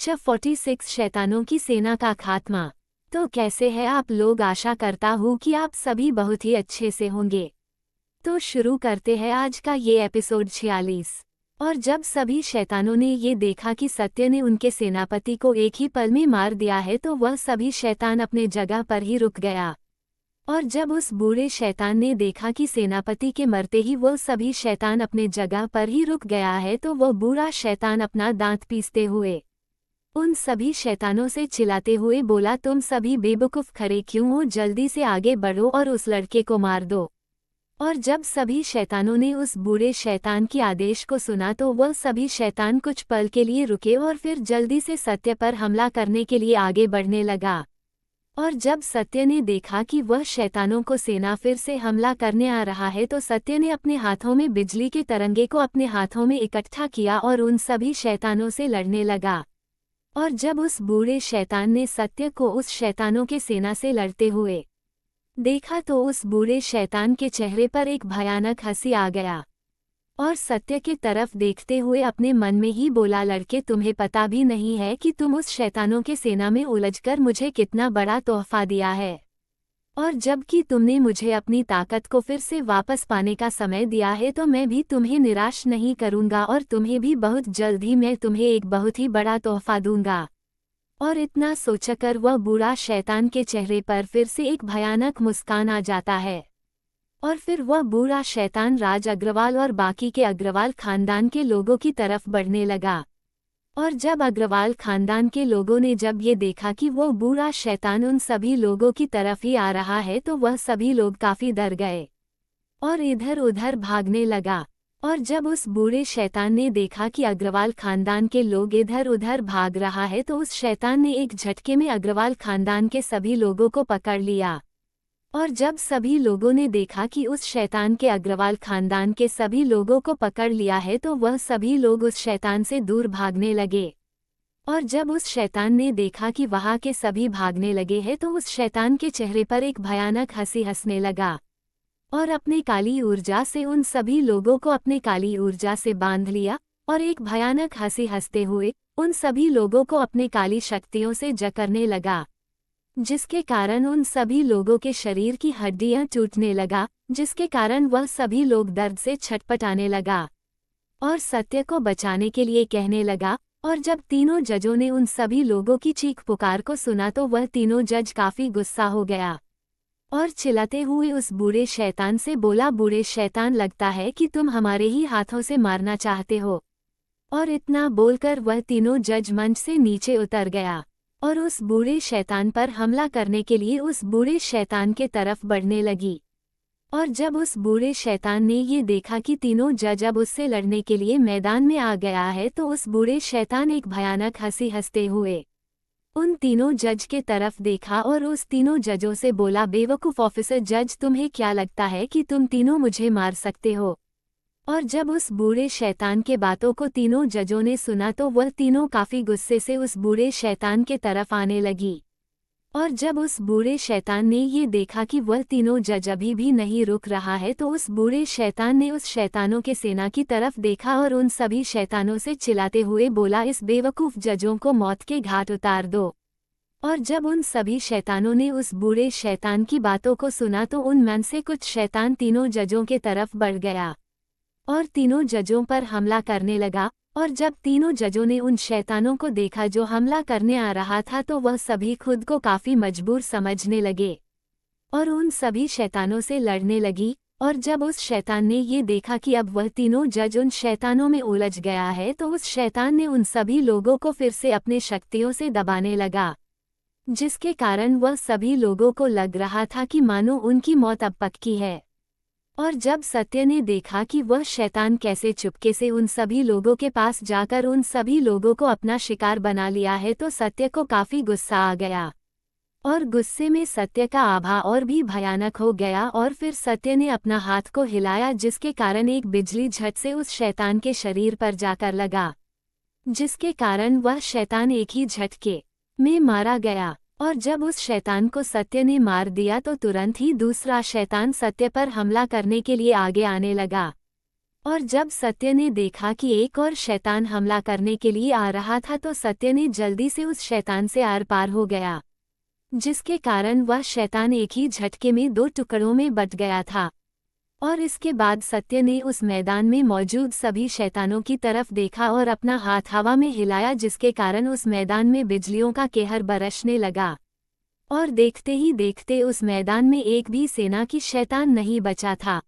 Chapter 46 शैतानों की सेना का खात्मा। तो कैसे हैं आप लोग? आशा करता हूँ कि आप सभी बहुत ही अच्छे से होंगे। तो शुरू करते हैं आज का ये एपिसोड 46। और जब सभी शैतानों ने ये देखा कि सत्य ने उनके सेनापति को एक ही पल में मार दिया है तो वह सभी शैतान अपने जगह पर ही रुक गया। और जब उस बूढ़े शैतान ने देखा कि सेनापति के मरते ही वो सभी शैतान अपने जगह पर ही रुक गया है तो वह बूढ़ा शैतान अपना दांत पीसते हुए उन सभी शैतानों से चिल्लाते हुए बोला, तुम सभी बेवकूफ़ खड़े क्यों हो? जल्दी से आगे बढ़ो और उस लड़के को मार दो। और जब सभी शैतानों ने उस बूढ़े शैतान के आदेश को सुना तो वह सभी शैतान कुछ पल के लिए रुके और फिर जल्दी से सत्य पर हमला करने के लिए आगे बढ़ने लगा। और जब सत्य ने देखा कि वह शैतानों को सेना फिर से हमला करने आ रहा है तो सत्य ने अपने हाथों में बिजली के तरंगे को अपने हाथों में इकट्ठा किया और उन सभी शैतानों से लड़ने लगा। और जब उस बूढ़े शैतान ने सत्य को उस शैतानों के सेना से लड़ते हुए देखा तो उस बूढ़े शैतान के चेहरे पर एक भयानक हंसी आ गया और सत्य की तरफ देखते हुए अपने मन में ही बोला, लड़के तुम्हें पता भी नहीं है कि तुम उस शैतानों के सेना में उलझकर मुझे कितना बड़ा तोहफा दिया है, और जबकि तुमने मुझे अपनी ताकत को फिर से वापस पाने का समय दिया है तो मैं भी तुम्हें निराश नहीं करूंगा और तुम्हें भी बहुत जल्द ही मैं तुम्हें एक बहुत ही बड़ा तोहफा दूंगा। और इतना सोचकर वह बूढ़ा शैतान के चेहरे पर फिर से एक भयानक मुस्कान आ जाता है और फिर वह बूढ़ा शैतान राज अग्रवाल और बाकी के अग्रवाल खानदान के लोगों की तरफ बढ़ने लगा। और जब अग्रवाल खानदान के लोगों ने जब ये देखा कि वो बूढ़ा शैतान उन सभी लोगों की तरफ ही आ रहा है तो वह सभी लोग काफी डर गए और इधर उधर भागने लगा। और जब उस बूढ़े शैतान ने देखा कि अग्रवाल खानदान के लोग इधर उधर भाग रहा है तो उस शैतान ने एक झटके में अग्रवाल खानदान के सभी लोगों को पकड़ लिया। और जब सभी लोगों ने देखा कि उस शैतान के अग्रवाल खानदान के सभी लोगों को पकड़ लिया है तो वह सभी लोग उस शैतान से दूर भागने लगे। और जब उस शैतान ने देखा कि वहाँ के सभी भागने लगे हैं तो उस शैतान के चेहरे पर एक भयानक हंसी हंसने लगा और अपने काली ऊर्जा से उन सभी लोगों को अपने काली ऊर्जा से बांध लिया और एक भयानक हंसी हंसते हुए उन सभी लोगों को अपने काली शक्तियों से जकड़ने लगा, जिसके कारण उन सभी लोगों के शरीर की हड्डियां टूटने लगा, जिसके कारण वह सभी लोग दर्द से छटपटाने लगा और सत्य को बचाने के लिए कहने लगा। और जब तीनों जजों ने उन सभी लोगों की चीख पुकार को सुना तो वह तीनों जज काफी गुस्सा हो गया और चिल्लाते हुए उस बूढ़े शैतान से बोला, बूढ़े शैतान लगता है कि तुम हमारे ही हाथों से मारना चाहते हो। और इतना बोलकर वह तीनों जज मंच से नीचे उतर गया और उस बूढ़े शैतान पर हमला करने के लिए उस बूढ़े शैतान के तरफ बढ़ने लगी। और जब उस बूढ़े शैतान ने ये देखा कि तीनों जज अब उससे लड़ने के लिए मैदान में आ गया है तो उस बूढ़े शैतान एक भयानक हंसी हंसते हुए उन तीनों जज के तरफ देखा और उस तीनों जजों से बोला, बेवकूफ़ ऑफिसर जज, तुम्हें क्या लगता है कि तुम तीनों मुझे मार सकते हो? और जब उस बूढ़े शैतान के बातों को तीनों जजों ने सुना तो वह तीनों काफी गुस्से से उस बूढ़े शैतान के तरफ आने लगी। और जब उस बूढ़े शैतान ने ये देखा कि वह तीनों जज अभी भी नहीं रुक रहा है तो उस बूढ़े शैतान ने उस शैतानों के सेना की तरफ देखा और उन सभी शैतानों से चिल्लाते हुए बोला, इस बेवकूफ़ जजों को मौत के घाट उतार दो। और जब उन सभी शैतानों ने उस बूढ़े शैतान की बातों को सुना तो उन मन से कुछ शैतान तीनों जजों के तरफ बढ़ गया और तीनों जजों पर हमला करने लगा। और जब तीनों जजों ने उन शैतानों को देखा जो हमला करने आ रहा था तो वह सभी खुद को काफी मजबूर समझने लगे और उन सभी शैतानों से लड़ने लगी। और जब उस शैतान ने ये देखा कि अब वह तीनों जज उन शैतानों में उलझ गया है तो उस शैतान ने उन सभी लोगों को फिर से अपने शक्तियों से दबाने लगा, जिसके कारण वह सभी लोगों को लग रहा था कि मानो उनकी मौत अब पक्की है। और जब सत्य ने देखा कि वह शैतान कैसे चुपके से उन सभी लोगों के पास जाकर उन सभी लोगों को अपना शिकार बना लिया है तो सत्य को काफी गुस्सा आ गया और गुस्से में सत्य का आभा और भी भयानक हो गया। और फिर सत्य ने अपना हाथ को हिलाया जिसके कारण एक बिजली झट से उस शैतान के शरीर पर जाकर लगा, जिसके कारण वह शैतान एक ही झटके में मारा गया। और जब उस शैतान को सत्य ने मार दिया तो तुरंत ही दूसरा शैतान सत्य पर हमला करने के लिए आगे आने लगा। और जब सत्य ने देखा कि एक और शैतान हमला करने के लिए आ रहा था तो सत्य ने जल्दी से उस शैतान से आर पार हो गया, जिसके कारण वह शैतान एक ही झटके में 2 टुकड़ों में बट गया था। और इसके बाद सत्य ने उस मैदान में मौजूद सभी शैतानों की तरफ देखा और अपना हाथ हवा में हिलाया, जिसके कारण उस मैदान में बिजलियों का कहर बरसने लगा। और देखते ही देखते उस मैदान में एक भी सेना की शैतान नहीं बचा था।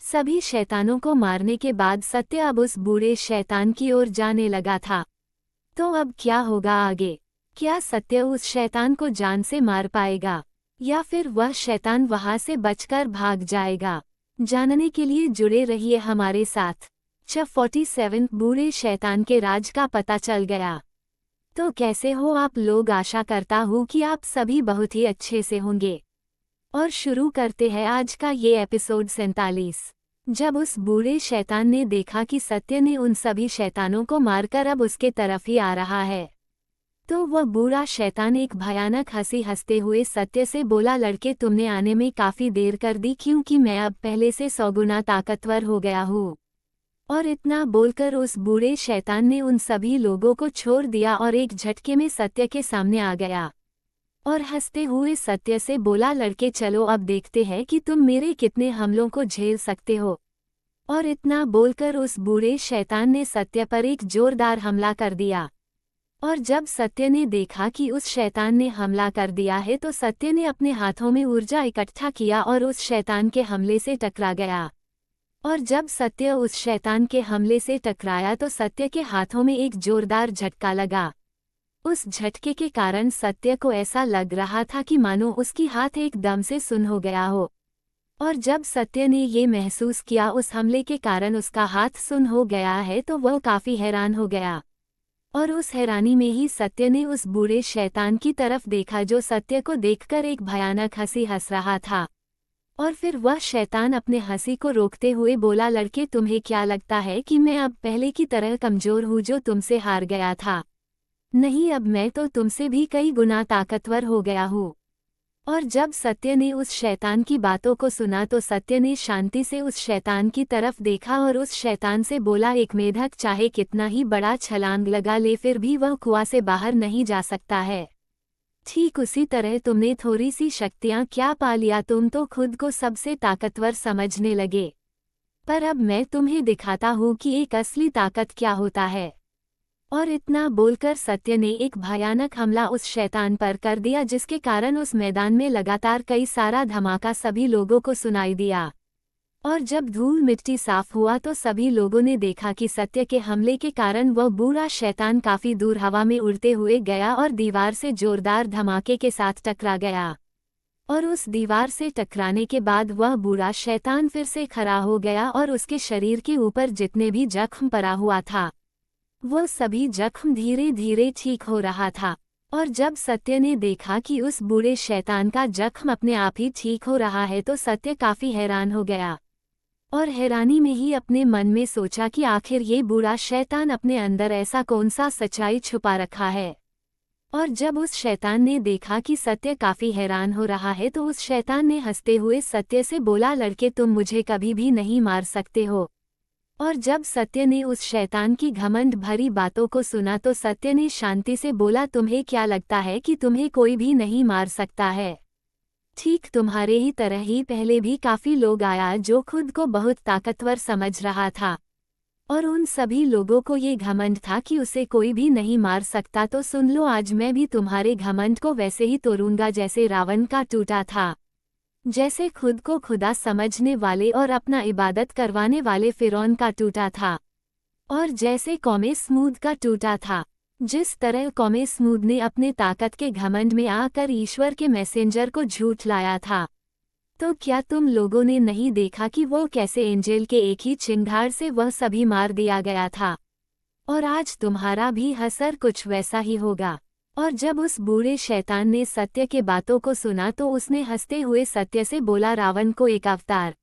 सभी शैतानों को मारने के बाद सत्य अब उस बूढ़े शैतान की ओर जाने लगा था। तो अब क्या होगा आगे? क्या सत्य उस शैतान को जान से मार पाएगा या फिर वह शैतान वहां से बचकर भाग जाएगा? जानने के लिए जुड़े रहिए हमारे साथ। 47 बूढ़े शैतान के राज का पता चल गया। तो कैसे हो आप लोग? आशा करता हूँ कि आप सभी बहुत ही अच्छे से होंगे। और शुरू करते हैं आज का ये एपिसोड 47। जब उस बूढ़े शैतान ने देखा कि सत्य ने उन सभी शैतानों को मारकर अब उसके तरफ ही आ रहा है, तो वह बूढ़ा शैतान एक भयानक हंसी हंसते हुए सत्य से बोला, लड़के तुमने आने में काफी देर कर दी, क्योंकि मैं अब पहले से 100 गुना ताकतवर हो गया हूँ। और इतना बोलकर उस बूढ़े शैतान ने उन सभी लोगों को छोड़ दिया और एक झटके में सत्य के सामने आ गया और हंसते हुए सत्य से बोला, लड़के चलो अब देखते हैं कि तुम मेरे कितने हमलों को झेल सकते हो। और इतना बोलकर उस बूढ़े शैतान ने सत्य पर एक जोरदार हमला कर दिया। और जब सत्य ने देखा कि उस शैतान ने हमला कर दिया है तो सत्य ने अपने हाथों में ऊर्जा इकट्ठा किया और उस शैतान के हमले से टकरा गया। और जब सत्य उस शैतान के हमले से टकराया तो सत्य के हाथों में एक जोरदार झटका लगा। उस झटके के कारण सत्य को ऐसा लग रहा था कि मानो उसकी हाथ एकदम से सुन्न हो गया हो। और जब सत्य ने ये महसूस किया उस हमले के कारण उसका हाथ सुन्न हो गया है तो वह काफी हैरान हो गया। और उस हैरानी में ही सत्य ने उस बूढ़े शैतान की तरफ देखा जो सत्य को देखकर एक भयानक हंसी हंस रहा था। और फिर वह शैतान अपने हंसी को रोकते हुए बोला, लड़के तुम्हें क्या लगता है कि मैं अब पहले की तरह कमजोर हूँ जो तुमसे हार गया था? नहीं, अब मैं तो तुमसे भी कई गुना ताकतवर हो गया हूँ। और जब सत्य ने उस शैतान की बातों को सुना तो सत्य ने शांति से उस शैतान की तरफ देखा और उस शैतान से बोला, एक मेढक चाहे कितना ही बड़ा छलांग लगा ले फिर भी वह कुआं से बाहर नहीं जा सकता है। ठीक उसी तरह तुमने थोड़ी सी शक्तियां क्या पा लिया, तुम तो खुद को सबसे ताकतवर समझने लगे। पर अब मैं तुम्हें दिखाता हूँ कि एक असली ताकत क्या होता है। और इतना बोलकर सत्य ने एक भयानक हमला उस शैतान पर कर दिया, जिसके कारण उस मैदान में लगातार कई सारा धमाका सभी लोगों को सुनाई दिया। और जब धूल मिट्टी साफ हुआ तो सभी लोगों ने देखा कि सत्य के हमले के कारण वह बूढ़ा शैतान काफी दूर हवा में उड़ते हुए गया और दीवार से जोरदार धमाके के साथ टकरा गया। और उस दीवार से टकराने के बाद वह बूढ़ा शैतान फिर से खड़ा हो गया और उसके शरीर के ऊपर जितने भी जख्म पड़ा हुआ था वो सभी जख्म धीरे धीरे ठीक हो रहा था। और जब सत्य ने देखा कि उस बूढ़े शैतान का जख्म अपने आप ही ठीक हो रहा है तो सत्य काफी हैरान हो गया और हैरानी में ही अपने मन में सोचा कि आखिर ये बूढ़ा शैतान अपने अंदर ऐसा कौन सा सच्चाई छुपा रखा है। और जब उस शैतान ने देखा कि सत्य काफी हैरान हो रहा है तो उस शैतान ने हंसते हुए सत्य से बोला, लड़के तुम मुझे कभी भी नहीं मार सकते हो। और जब सत्य ने उस शैतान की घमंड भरी बातों को सुना तो सत्य ने शांति से बोला, तुम्हें क्या लगता है कि तुम्हें कोई भी नहीं मार सकता है? ठीक तुम्हारे ही तरह ही पहले भी काफी लोग आया जो खुद को बहुत ताकतवर समझ रहा था और उन सभी लोगों को ये घमंड था कि उसे कोई भी नहीं मार सकता। तो सुन लो, आज मैं भी तुम्हारे घमंड को वैसे ही तोड़ूंगा जैसे रावण का टूटा था, जैसे खुद को खुदा समझने वाले और अपना इबादत करवाने वाले फिरौन का टूटा था, और जैसे कौमे स्मूद का टूटा था। जिस तरह कौमे स्मूद ने अपने ताकत के घमंड में आकर ईश्वर के मैसेंजर को झूठ लाया था, तो क्या तुम लोगों ने नहीं देखा कि वो कैसे एंजेल के एक ही चिंगार से वह सभी मार दिया गया था? और आज तुम्हारा भी असर कुछ वैसा ही होगा। और जब उस बूढ़े शैतान ने सत्य के बातों को सुना तो उसने हंसते हुए सत्य से बोला, रावण को एक अवतार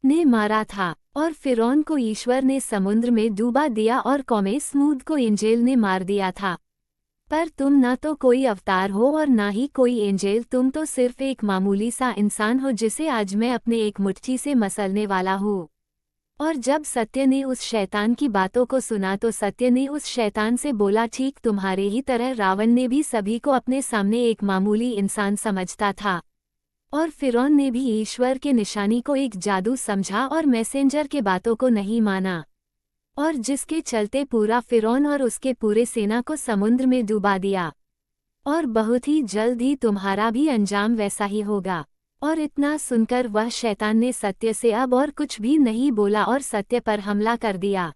ने मारा था और फिरौन को ईश्वर ने समुद्र में डूबा दिया और कौमे स्मूद को एंजेल ने मार दिया था। पर तुम ना तो कोई अवतार हो और ना ही कोई एंजेल, तुम तो सिर्फ एक मामूली सा इंसान हो जिसे आज मैं अपने एक मुट्ठी से मसलने वाला हूँ। और जब सत्य ने उस शैतान की बातों को सुना तो सत्य ने उस शैतान से बोला, ठीक तुम्हारे ही तरह रावण ने भी सभी को अपने सामने एक मामूली इंसान समझता था, और फिरौन ने भी ईश्वर के निशानी को एक जादू समझा और मैसेंजर के बातों को नहीं माना, और जिसके चलते पूरा फिरौन और उसके पूरे सेना को समुद्र में डुबा दिया। और बहुत ही जल्द ही तुम्हारा भी अंजाम वैसा ही होगा। और इतना सुनकर वह शैतान ने सत्य से अब और कुछ भी नहीं बोला और सत्य पर हमला कर दिया।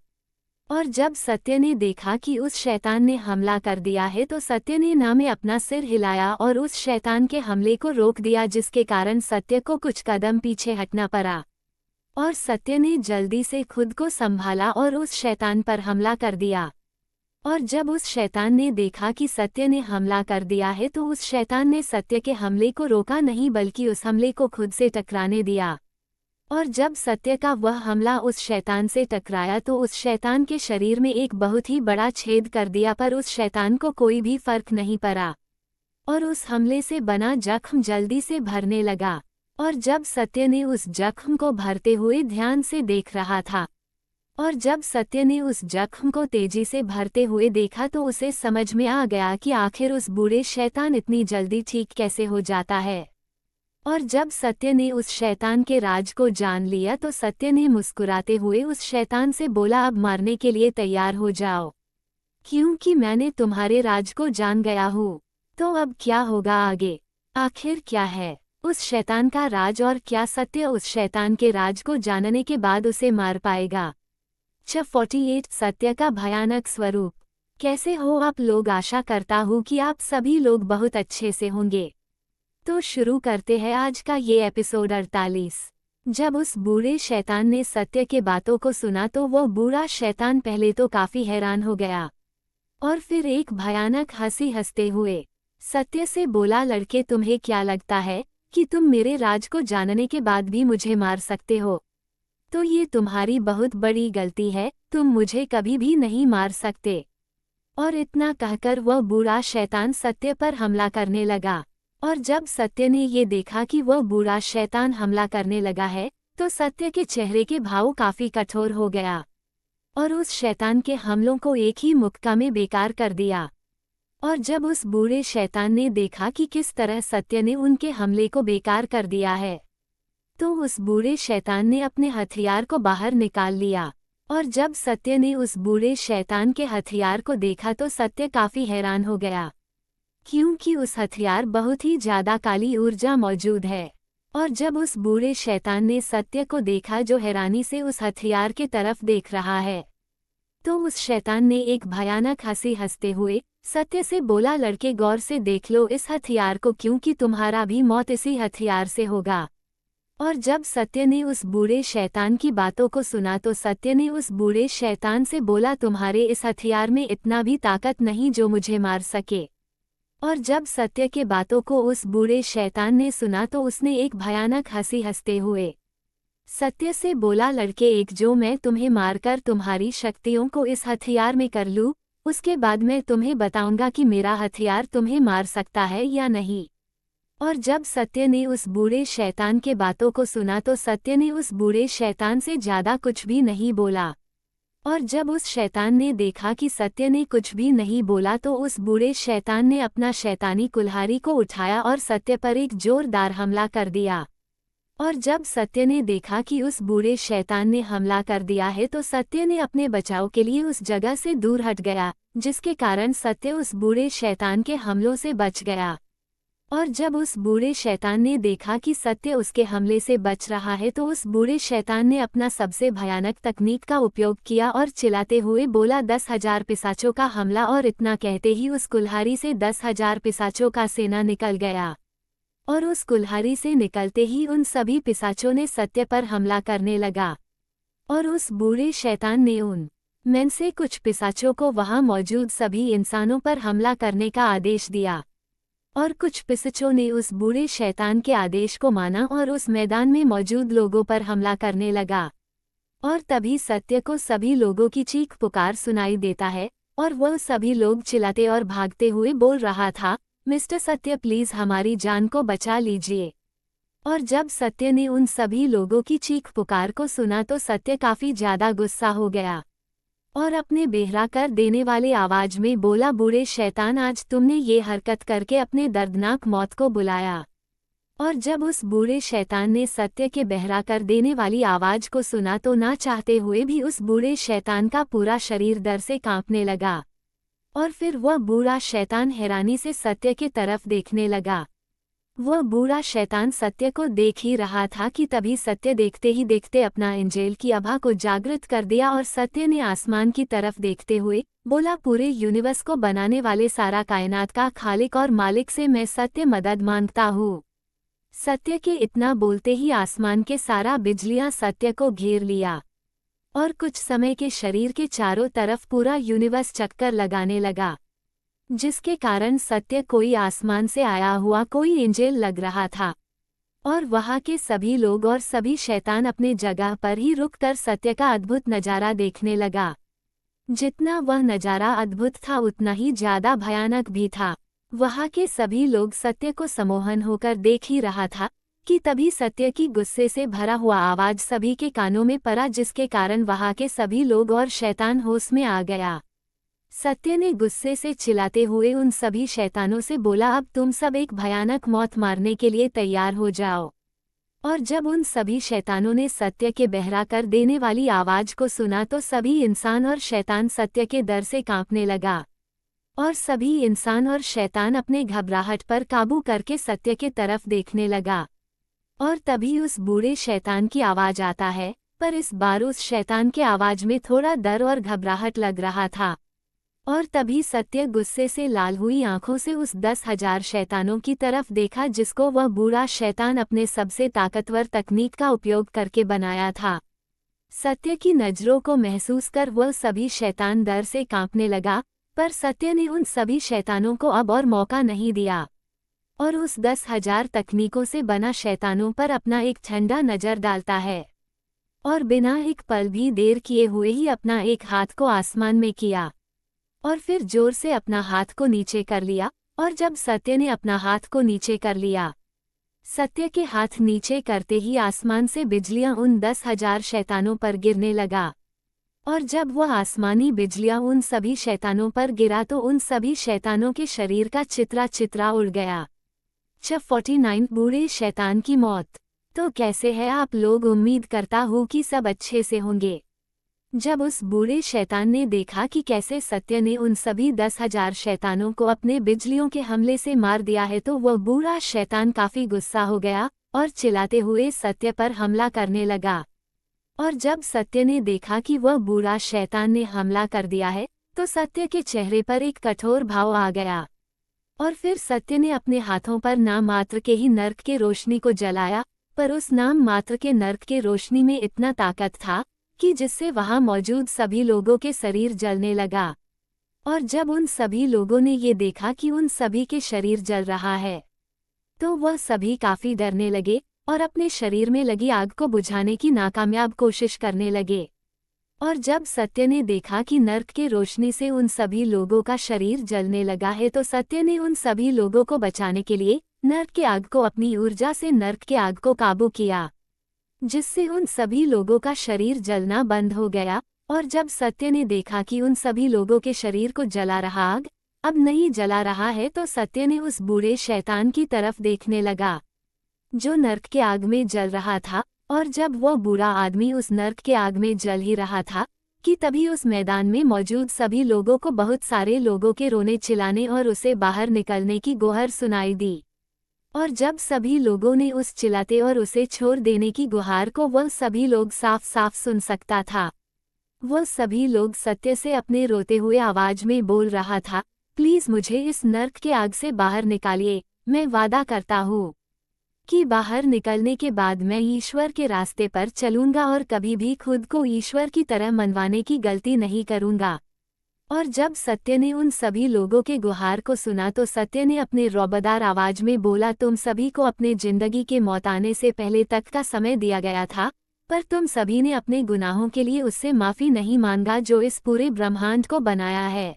और जब सत्य ने देखा कि उस शैतान ने हमला कर दिया है तो सत्य ने ना में अपना सिर हिलाया और उस शैतान के हमले को रोक दिया, जिसके कारण सत्य को कुछ कदम पीछे हटना पड़ा। और सत्य ने जल्दी से खुद को संभाला और उस शैतान पर हमला कर दिया। और जब उस शैतान ने देखा कि सत्य ने हमला कर दिया है तो उस शैतान ने सत्य के हमले को रोका नहीं बल्कि उस हमले को खुद से टकराने दिया। और जब सत्य का वह हमला उस शैतान से टकराया तो उस शैतान के शरीर में एक बहुत ही बड़ा छेद कर दिया, पर उस शैतान को कोई भी फर्क नहीं पड़ा और उस हमले से बना जख्म जल्दी से भरने लगा। और जब सत्य ने उस जख्म को भरते हुए ध्यान से देख रहा था, और जब सत्य ने उस जख्म को तेजी से भरते हुए देखा तो उसे समझ में आ गया कि आखिर उस बूढ़े शैतान इतनी जल्दी ठीक कैसे हो जाता है। और जब सत्य ने उस शैतान के राज को जान लिया तो सत्य ने मुस्कुराते हुए उस शैतान से बोला, अब मारने के लिए तैयार हो जाओ, क्योंकि मैंने तुम्हारे राज को जान गया हूँ। तो अब क्या होगा आगे, आखिर क्या है उस शैतान का राज, और क्या सत्य उस शैतान के राज को जानने के बाद उसे मार पाएगा। 48 सत्य का भयानक स्वरूप। कैसे हो आप लोग, आशा करता हूँ कि आप सभी लोग बहुत अच्छे से होंगे। तो शुरू करते हैं आज का ये एपिसोड 48। जब उस बूढ़े शैतान ने सत्य के बातों को सुना तो वो बूढ़ा शैतान पहले तो काफी हैरान हो गया और फिर एक भयानक हंसी हंसते हुए सत्य से बोला, लड़के तुम्हें क्या लगता है कि तुम मेरे राज को जानने के बाद भी मुझे मार सकते हो? तो ये तुम्हारी बहुत बड़ी गलती है, तुम मुझे कभी भी नहीं मार सकते। और इतना कहकर वह बूढ़ा शैतान सत्य पर हमला करने लगा। और जब सत्य ने ये देखा कि वह बूढ़ा शैतान हमला करने लगा है तो सत्य के चेहरे के भाव काफी कठोर हो गया और उस शैतान के हमलों को एक ही मुक्का में बेकार कर दिया। और जब उस बूढ़े शैतान ने देखा कि किस तरह सत्य ने उनके हमले को बेकार कर दिया है तो उस बूढ़े शैतान ने अपने हथियार को बाहर निकाल लिया। और जब सत्य ने उस बूढ़े शैतान के हथियार को देखा तो सत्य काफी हैरान हो गया, क्योंकि उस हथियार बहुत ही ज्यादा काली ऊर्जा मौजूद है। और जब उस बूढ़े शैतान ने सत्य को देखा जो हैरानी से उस हथियार के तरफ देख रहा है तो उस शैतान ने एक भयानक हंसी हंसते हुए सत्य से बोला, लड़के गौर से देख लो इस हथियार को, क्योंकि तुम्हारा भी मौत इसी हथियार से होगा। और जब सत्य ने उस बूढ़े शैतान की बातों को सुना तो सत्य ने उस बूढ़े शैतान से बोला, तुम्हारे इस हथियार में इतना भी ताकत नहीं जो मुझे मार सके। और जब सत्य के बातों को उस बूढ़े शैतान ने सुना तो उसने एक भयानक हंसी हंसते हुए सत्य से बोला, लड़के एक जो मैं तुम्हें मारकर तुम्हारी शक्तियों को इस हथियार में कर लूँ, उसके बाद मैं तुम्हें बताऊंगा कि मेरा हथियार तुम्हें मार सकता है या नहीं। और जब सत्य ने उस बूढ़े शैतान के बातों को सुना तो सत्य ने उस बूढ़े शैतान से ज्यादा कुछ भी नहीं बोला। और जब उस शैतान ने देखा कि सत्य ने कुछ भी नहीं बोला तो उस बूढ़े शैतान ने अपना शैतानी कुल्हाड़ी को उठाया और सत्य पर एक जोरदार हमला कर दिया। और जब सत्य ने देखा कि उस बूढ़े शैतान ने हमला कर दिया है तो सत्य ने अपने बचाव के लिए उस जगह से दूर हट गया, जिसके कारण सत्य उस बूढ़े शैतान के हमलों से बच गया। और जब उस बूढ़े शैतान ने देखा कि सत्य उसके हमले से बच रहा है तो उस बूढ़े शैतान ने अपना सबसे भयानक तकनीक का उपयोग किया और चिल्लाते हुए बोला, 10,000 पिशाचों का हमला। और इतना कहते ही उस कुल्हाड़ी से 10,000 पिशाचों का सेना निकल गया। और उस कुल्हाड़ी से निकलते ही उन सभी पिशाचों ने सत्य पर हमला करने लगा। और उस बूढ़े शैतान ने उन में से कुछ पिशाचों को वहां मौजूद सभी इंसानों पर हमला करने का आदेश दिया और कुछ पिशाचों ने उस बूढ़े शैतान के आदेश को माना और उस मैदान में मौजूद लोगों पर हमला करने लगा। और तभी सत्य को सभी लोगों की चीख पुकार सुनाई देता है और वह सभी लोग चिल्लाते और भागते हुए बोल रहा था, मिस्टर सत्य प्लीज हमारी जान को बचा लीजिए। और जब सत्य ने उन सभी लोगों की चीख पुकार को सुना तो सत्य काफी ज्यादा गुस्सा हो गया और अपने बेहरा कर देने वाले आवाज में बोला, बूढ़े शैतान, आज तुमने ये हरकत करके अपने दर्दनाक मौत को बुलाया। और जब उस बूढ़े शैतान ने सत्य के बहरा कर देने वाली आवाज को सुना तो ना चाहते हुए भी उस बूढ़े शैतान का पूरा शरीर डर से कांपने लगा और फिर वह बूढ़ा शैतान हैरानी से सत्य की तरफ देखने लगा। वह बूढ़ा शैतान सत्य को देख ही रहा था कि तभी सत्य देखते ही देखते अपना एंजेल की आभा को जागृत कर दिया और सत्य ने आसमान की तरफ देखते हुए बोला, पूरे यूनिवर्स को बनाने वाले सारा कायनात का खालिक और मालिक से मैं सत्य मदद मांगता हूँ। सत्य के इतना बोलते ही आसमान के सारा बिजलियां सत्य को घेर लिया और कुछ समय के शरीर के चारों तरफ पूरा यूनिवर्स चक्कर लगाने लगा, जिसके कारण सत्य कोई आसमान से आया हुआ कोई एंजेल लग रहा था। और वहाँ के सभी लोग और सभी शैतान अपने जगह पर ही रुककर सत्य का अद्भुत नज़ारा देखने लगा। जितना वह नज़ारा अद्भुत था उतना ही ज्यादा भयानक भी था। वहाँ के सभी लोग सत्य को सम्मोहन होकर देख ही रहा था कि तभी सत्य की गुस्से से भरा हुआ आवाज सभी के कानों में पड़ा, जिसके कारण वहाँ के सभी लोग और शैतान होश में आ गया। सत्य ने गुस्से से चिल्लाते हुए उन सभी शैतानों से बोला, अब तुम सब एक भयानक मौत मारने के लिए तैयार हो जाओ। और जब उन सभी शैतानों ने सत्य के बहरा कर देने वाली आवाज को सुना तो सभी इंसान और शैतान सत्य के डर से कांपने लगा और सभी इंसान और शैतान अपने घबराहट पर काबू करके सत्य के तरफ देखने लगा। और तभी उस बूढ़े शैतान की आवाज आता है, पर इस बार उस शैतान के आवाज में थोड़ा डर और घबराहट लग रहा था। और तभी सत्य गुस्से से लाल हुई आंखों से उस 10,000 शैतानों की तरफ देखा जिसको वह बूढ़ा शैतान अपने सबसे ताकतवर तकनीक का उपयोग करके बनाया था। सत्य की नजरों को महसूस कर वह सभी शैतान डर से कांपने लगा, पर सत्य ने उन सभी शैतानों को अब और मौका नहीं दिया और उस 10,000 तकनीकों से बना शैतानों पर अपना एक ठंडा नजर डालता है और बिना एक पल भी देर किए हुए ही अपना एक हाथ को आसमान में किया और फिर जोर से अपना हाथ को नीचे कर लिया। और जब सत्य ने अपना हाथ को नीचे कर लिया, सत्य के हाथ नीचे करते ही आसमान से बिजलियां उन 10,000 शैतानों पर गिरने लगा और जब वह आसमानी बिजलियां उन सभी शैतानों पर गिरा तो उन सभी शैतानों के शरीर का चित्रा उड़ गया। 49 बूढ़े शैतान की मौत। तो कैसे है आप लोग? उम्मीद करता हूँ कि सब अच्छे से होंगे। जब उस बूढ़े शैतान ने देखा कि कैसे सत्य ने उन सभी 10,000 शैतानों को अपने बिजलियों के हमले से मार दिया है तो वह बूढ़ा शैतान काफी गुस्सा हो गया और चिल्लाते हुए सत्य पर हमला करने लगा। और जब सत्य ने देखा कि वह बूढ़ा शैतान ने हमला कर दिया है तो सत्य के चेहरे पर एक कठोर भाव आ गया और फिर सत्य ने अपने हाथों पर नाम मात्र के ही नर्क के रोशनी को जलाया, पर उस नाम मात्र के नर्क के रोशनी में इतना ताकत था कि जिससे वहां मौजूद सभी लोगों के शरीर जलने लगा। और जब उन सभी लोगों ने ये देखा कि उन सभी के शरीर जल रहा है तो वह सभी काफी डरने लगे और अपने शरीर में लगी आग को बुझाने की नाकामयाब कोशिश करने लगे। और जब सत्य ने देखा कि नर्क के रोशनी से उन सभी लोगों का शरीर जलने लगा है तो सत्य ने उन सभी लोगों को बचाने के लिए नर्क के आग को अपनी ऊर्जा से नर्क के आग को काबू किया, जिससे उन सभी लोगों का शरीर जलना बंद हो गया। और जब सत्य ने देखा कि उन सभी लोगों के शरीर को जला रहा आग अब नहीं जला रहा है तो सत्य ने उस बूढ़े शैतान की तरफ देखने लगा जो नर्क के आग में जल रहा था। और जब वह बूढ़ा आदमी उस नर्क के आग में जल ही रहा था कि तभी उस मैदान में मौजूद सभी लोगों को बहुत सारे लोगों के रोने चिल्लाने और उसे बाहर निकलने की गुहार सुनाई दी। और जब सभी लोगों ने उस चिल्लाते और उसे छोड़ देने की गुहार को वह सभी लोग साफ साफ सुन सकता था। वह सभी लोग सत्य से अपने रोते हुए आवाज में बोल रहा था, प्लीज मुझे इस नर्क के आग से बाहर निकालिए। मैं वादा करता हूँ कि बाहर निकलने के बाद मैं ईश्वर के रास्ते पर चलूंगा और कभी भी खुद को ईश्वर की तरह मनवाने की गलती नहीं करूंगा। और जब सत्य ने उन सभी लोगों के गुहार को सुना तो सत्य ने अपने रौबदार आवाज में बोला, तुम सभी को अपने जिंदगी के मौत आने से पहले तक का समय दिया गया था, पर तुम सभी ने अपने गुनाहों के लिए उससे माफी नहीं मांगा जो इस पूरे ब्रह्मांड को बनाया है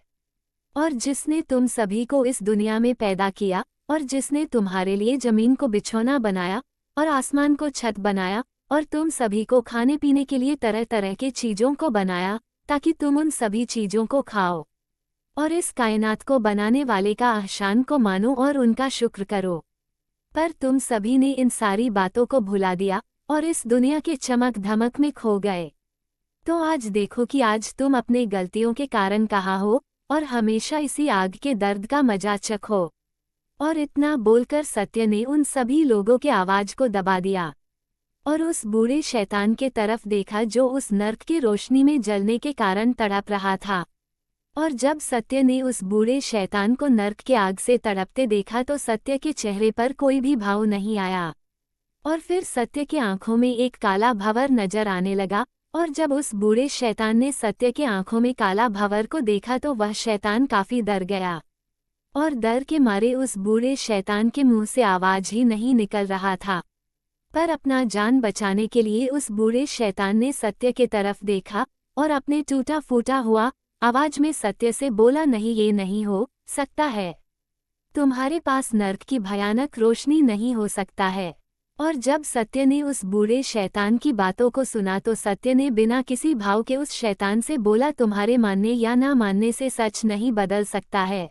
और जिसने तुम सभी को इस दुनिया में पैदा किया और जिसने तुम्हारे लिए जमीन को बिछौना बनाया और आसमान को छत बनाया, और तुम सभी को खाने पीने के लिए तरह तरह के चीज़ों को बनाया, ताकि तुम उन सभी चीज़ों को खाओ और इस कायनात को बनाने वाले का एहसान को मानो और उनका शुक्र करो। पर तुम सभी ने इन सारी बातों को भुला दिया और इस दुनिया के चमक धमक में खो गए। तो आज देखो कि आज तुम अपने गलतियों के कारण कहाँ हो और हमेशा इसी आग के दर्द का मजा चखो। और इतना बोलकर सत्य ने उन सभी लोगों के आवाज को दबा दिया और उस बूढ़े शैतान के तरफ देखा जो उस नर्क की रोशनी में जलने के कारण तड़प रहा था। और जब सत्य ने उस बूढ़े शैतान को नर्क के आग से तड़पते देखा तो सत्य के चेहरे पर कोई भी भाव नहीं आया। और फिर सत्य की आंखों में एक काला भंवर नजर आने लगा, और जब उस बूढ़े शैतान ने सत्य के आंखों में काला भंवर को देखा तो वह शैतान काफी डर गया और डर के मारे उस बूढ़े शैतान के मुंह से आवाज ही नहीं निकल रहा था। पर अपना जान बचाने के लिए उस बूढ़े शैतान ने सत्य के तरफ देखा और अपने टूटा फूटा हुआ आवाज में सत्य से बोला, नहीं, ये नहीं हो सकता है। तुम्हारे पास नर्क की भयानक रोशनी नहीं हो सकता है। और जब सत्य ने उस बूढ़े शैतान की बातों को सुना तो सत्य ने बिना किसी भाव के उस शैतान से बोला, तुम्हारे मानने या ना मानने से सच नहीं बदल सकता है।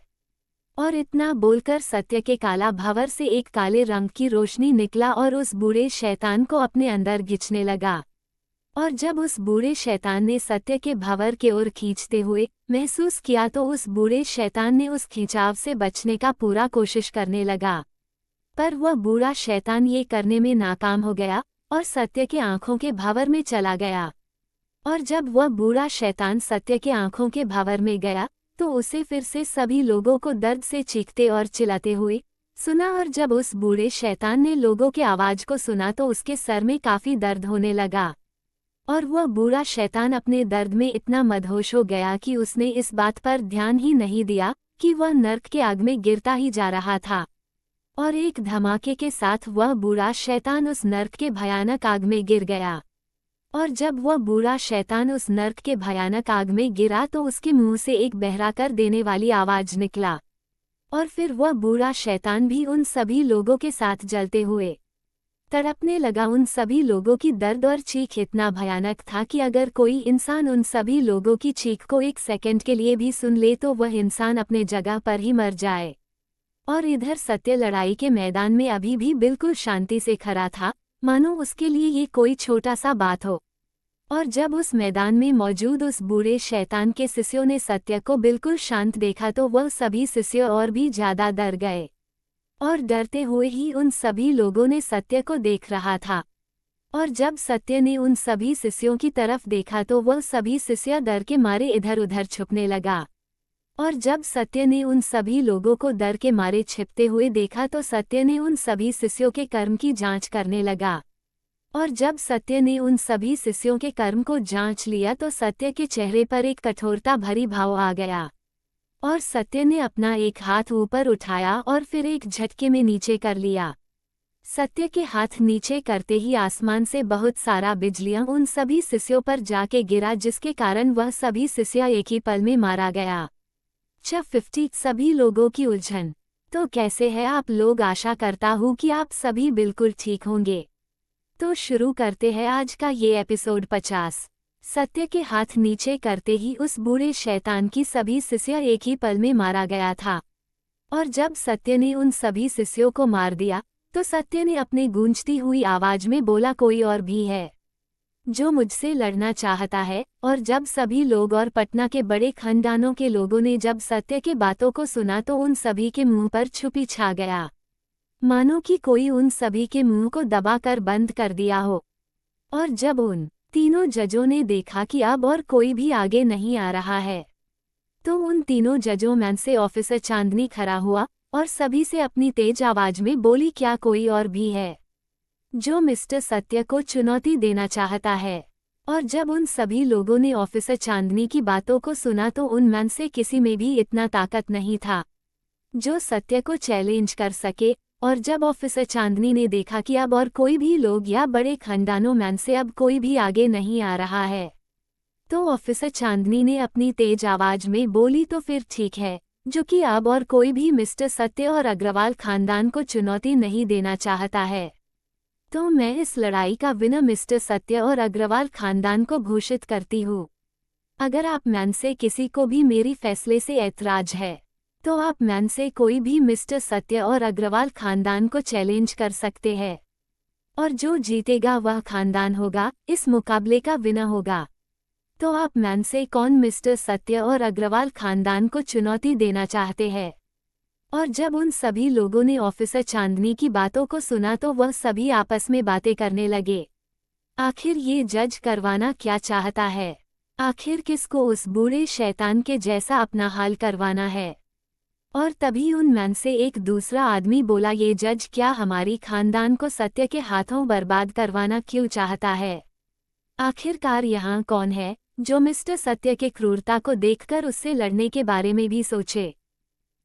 और इतना बोलकर सत्य के काला भंवर से एक काले रंग की रोशनी निकला और उस बूढ़े शैतान को अपने अंदर खींचने लगा। और जब उस बूढ़े शैतान ने सत्य के भंवर की ओर खींचते हुए महसूस किया तो उस बूढ़े शैतान ने उस खिंचाव से बचने का पूरा कोशिश करने लगा, पर वह बूढ़ा शैतान ये करने में नाकाम हो गया और सत्य के आंखों के भंवर में चला गया। और जब वह बूढ़ा शैतान सत्य के आंखों के भंवर में गया तो उसे फिर से सभी लोगों को दर्द से चीखते और चिल्लाते हुए सुना। और जब उस बूढ़े शैतान ने लोगों के आवाज को सुना तो उसके सर में काफी दर्द होने लगा और वह बूढ़ा शैतान अपने दर्द में इतना मदहोश हो गया कि उसने इस बात पर ध्यान ही नहीं दिया कि वह नर्क के आग में गिरता ही जा रहा था। और एक धमाके के साथ वह बूढ़ा शैतान उस नर्क के भयानक आग में गिर गया। और जब वह बूढ़ा शैतान उस नर्क के भयानक आग में गिरा तो उसके मुंह से एक बहरा कर देने वाली आवाज निकला और फिर वह बूढ़ा शैतान भी उन सभी लोगों के साथ जलते हुए तड़पने लगा। उन सभी लोगों की दर्द और चीख इतना भयानक था कि अगर कोई इंसान उन सभी लोगों की चीख को एक सेकंड के लिए भी सुन ले तो वह इंसान अपने जगह पर ही मर जाए। और इधर सत्य लड़ाई के मैदान में अभी भी बिल्कुल शांति से खड़ा था, मानो उसके लिए ये कोई छोटा सा बात हो। और जब उस मैदान में मौजूद उस बूढ़े शैतान के शिष्यों ने सत्य को बिल्कुल शांत देखा तो वह सभी शिष्य और भी ज्यादा डर गए और डरते हुए ही उन सभी लोगों ने सत्य को देख रहा था। और जब सत्य ने उन सभी शिष्यों की तरफ देखा तो वह सभी शिष्य डर के मारे इधर उधर छुपने लगा। और जब सत्य ने उन सभी लोगों को डर के मारे छिपते हुए देखा तो सत्य ने उन सभी शिष्यों के कर्म की जांच करने लगा। और जब सत्य ने उन सभी शिष्यों के कर्म को जांच लिया तो सत्य के चेहरे पर एक कठोरता भरी भाव आ गया और सत्य ने अपना एक हाथ ऊपर उठाया और फिर एक झटके में नीचे कर लिया। सत्य के हाथ नीचे करते ही आसमान से बहुत सारा बिजलियां उन सभी शिष्यों पर जाके गिरा, जिसके कारण वह सभी शिष्य एक ही पल में मारा गया। 50 सभी लोगों की उलझन। तो कैसे है आप लोग? आशा करता हूँ कि आप सभी बिल्कुल ठीक होंगे। तो शुरू करते हैं आज का ये एपिसोड 50। सत्य के हाथ नीचे करते ही उस बूढ़े शैतान की सभी शिष्य एक ही पल में मारा गया था। और जब सत्य ने उन सभी शिष्यों को मार दिया तो सत्य ने अपने गूंजती हुई आवाज में बोला, कोई और भी है जो मुझसे लड़ना चाहता है। और जब सभी लोग और पटना के बड़े खानदानों के लोगों ने जब सत्य के बातों को सुना तो उन सभी के मुंह पर छुपी छा गया, मानो कि कोई उन सभी के मुंह को दबाकर बंद कर दिया हो। और जब उन तीनों जजों ने देखा कि अब और कोई भी आगे नहीं आ रहा है तो उन तीनों जजों में से ऑफिसर चांदनी खड़ा हुआ और सभी से अपनी तेज आवाज में बोली, क्या कोई और भी है जो मिस्टर सत्य को चुनौती देना चाहता है? और जब उन सभी लोगों ने ऑफिसर चांदनी की बातों को सुना तो उनमें से किसी में भी इतना ताकत नहीं था जो सत्य को चैलेंज कर सके। और जब ऑफिसर चांदनी ने देखा कि अब और कोई भी लोग या बड़े खानदानों में से अब कोई भी आगे नहीं आ रहा है तो ऑफिसर चांदनी ने अपनी तेज आवाज में बोली, तो फिर ठीक है, जो कि अब और कोई भी मिस्टर सत्य और अग्रवाल खानदान को चुनौती नहीं देना चाहता है तो मैं इस लड़ाई का विनर मिस्टर सत्य और अग्रवाल खानदान को घोषित करती हूँ। अगर आप मैन से किसी को भी मेरी फैसले से ऐतराज है तो आप मैन से कोई भी मिस्टर सत्य और अग्रवाल खानदान को चैलेंज कर सकते हैं, और जो जीतेगा वह खानदान होगा, इस मुकाबले का विनर होगा। तो आप मैन से कौन मिस्टर सत्य और अग्रवाल खानदान को चुनौती देना चाहते हैं? और जब उन सभी लोगों ने ऑफिसर चांदनी की बातों को सुना तो वह सभी आपस में बातें करने लगे। आखिर ये जज करवाना क्या चाहता है? आखिर किसको उस बूढ़े शैतान के जैसा अपना हाल करवाना है? और तभी उन मैन से एक दूसरा आदमी बोला, ये जज क्या हमारी खानदान को सत्य के हाथों बर्बाद करवाना क्यों चाहता है? आखिरकार यहाँ कौन है जो मिस्टर सत्य के क्रूरता को देखकर उससे लड़ने के बारे में भी सोचे?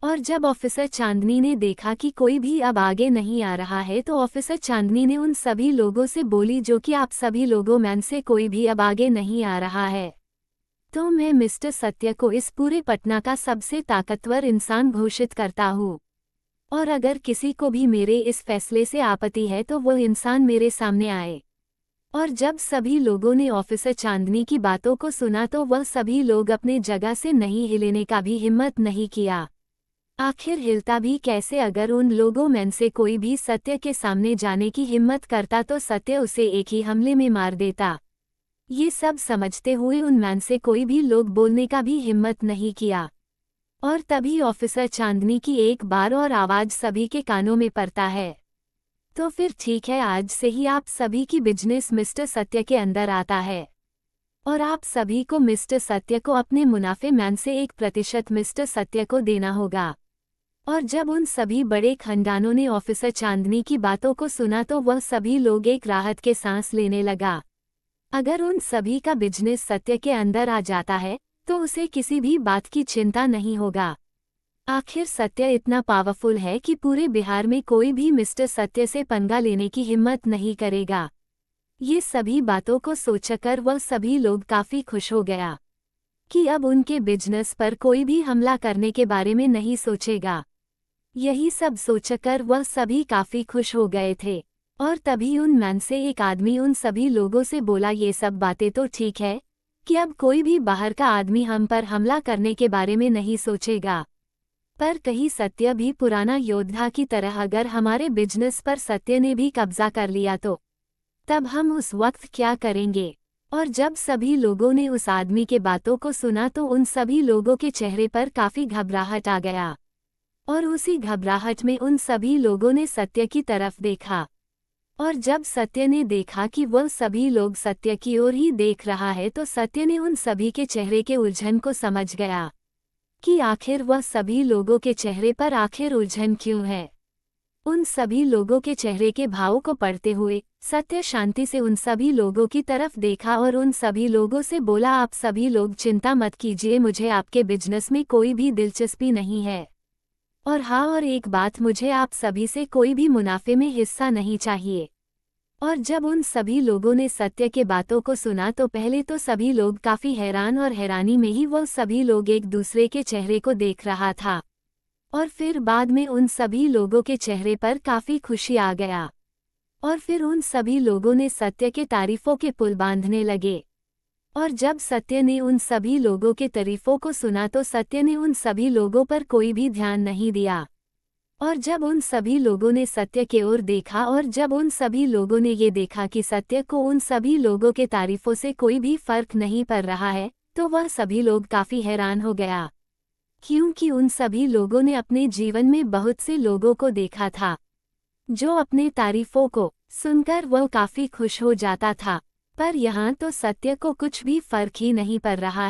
और जब ऑफिसर चांदनी ने देखा कि कोई भी अब आगे नहीं आ रहा है तो ऑफिसर चांदनी ने उन सभी लोगों से बोली, जो कि आप सभी लोगों में से कोई भी अब आगे नहीं आ रहा है, तो मैं मिस्टर सत्य को इस पूरे पटना का सबसे ताकतवर इंसान घोषित करता हूँ। और अगर किसी को भी मेरे इस फैसले से आपत्ति है तो वो इंसान मेरे सामने आए। और जब सभी लोगों ने ऑफिसर चांदनी की बातों को सुना तो वह सभी लोग अपने जगह से नहीं हिलने का भी हिम्मत नहीं किया। आखिर हिलता भी कैसे? अगर उन लोगों में से कोई भी सत्य के सामने जाने की हिम्मत करता तो सत्य उसे एक ही हमले में मार देता। ये सब समझते हुए उन मैन से कोई भी लोग बोलने का भी हिम्मत नहीं किया। और तभी ऑफिसर चांदनी की एक बार और आवाज सभी के कानों में पड़ता है, तो फिर ठीक है, आज से ही आप सभी की बिजनेस मिस्टर सत्य के अंदर आता है, और आप सभी को मिस्टर सत्य को अपने मुनाफे मैन से 1% मिस्टर सत्य को देना होगा। और जब उन सभी बड़े खानदानों ने ऑफिसर चांदनी की बातों को सुना तो वह सभी लोग एक राहत के सांस लेने लगा। अगर उन सभी का बिजनेस सत्य के अंदर आ जाता है तो उसे किसी भी बात की चिंता नहीं होगा। आखिर सत्य इतना पावरफुल है कि पूरे बिहार में कोई भी मिस्टर सत्य से पंगा लेने की हिम्मत नहीं करेगा। ये सभी बातों को सोचकर वह सभी लोग काफी खुश हो गया कि अब उनके बिजनेस पर कोई भी हमला करने के बारे में नहीं सोचेगा। यही सब सोचकर वह सभी काफी खुश हो गए थे। और तभी उन मैन से एक आदमी उन सभी लोगों से बोला, ये सब बातें तो ठीक है कि अब कोई भी बाहर का आदमी हम पर हमला करने के बारे में नहीं सोचेगा, पर कहीं सत्य भी पुराना योद्धा की तरह अगर हमारे बिजनेस पर सत्य ने भी कब्जा कर लिया तो तब हम उस वक्त क्या करेंगे? और जब सभी लोगों ने उस आदमी के बातों को सुना तो उन सभी लोगों के चेहरे पर काफी घबराहट आ गया, और उसी घबराहट में उन सभी लोगों ने सत्य की तरफ देखा। और जब सत्य ने देखा कि वह सभी लोग सत्य की ओर ही देख रहा है तो सत्य ने उन सभी के चेहरे के उलझन को समझ गया कि आखिर वह सभी लोगों के चेहरे पर आखिर उलझन क्यों है। उन सभी लोगों के चेहरे के भावों को पढ़ते हुए सत्य शांति से उन सभी लोगों की तरफ देखा और उन सभी लोगों से बोला, आप सभी लोग चिंता मत कीजिए, मुझे आपके बिजनेस में कोई भी दिलचस्पी नहीं है, और हाँ, और एक बात, मुझे आप सभी से कोई भी मुनाफे में हिस्सा नहीं चाहिए। और जब उन सभी लोगों ने सत्य के बातों को सुना तो पहले तो सभी लोग काफी हैरान, और हैरानी में ही वह सभी लोग एक दूसरे के चेहरे को देख रहा था, और फिर बाद में उन सभी लोगों के चेहरे पर काफी खुशी आ गया। और फिर उन सभी लोगों ने सत्य के तारीफों के पुल बांधने लगे। और जब सत्य ने उन सभी लोगों के तारीफों को सुना तो सत्य ने उन सभी लोगों पर कोई भी ध्यान नहीं दिया। और जब उन सभी लोगों ने सत्य की ओर देखा और जब उन सभी लोगों ने ये देखा कि सत्य को उन सभी लोगों के तारीफों से कोई भी फर्क नहीं पड़ रहा है, तो वह सभी लोग काफी हैरान हो गया, क्योंकि उन सभी लोगों ने अपने जीवन में बहुत से लोगों को देखा था जो अपने तारीफों को सुनकर वह काफी खुश हो जाता था, पर यहाँ तो सत्य को कुछ भी फर्क ही नहीं पड़ रहा है।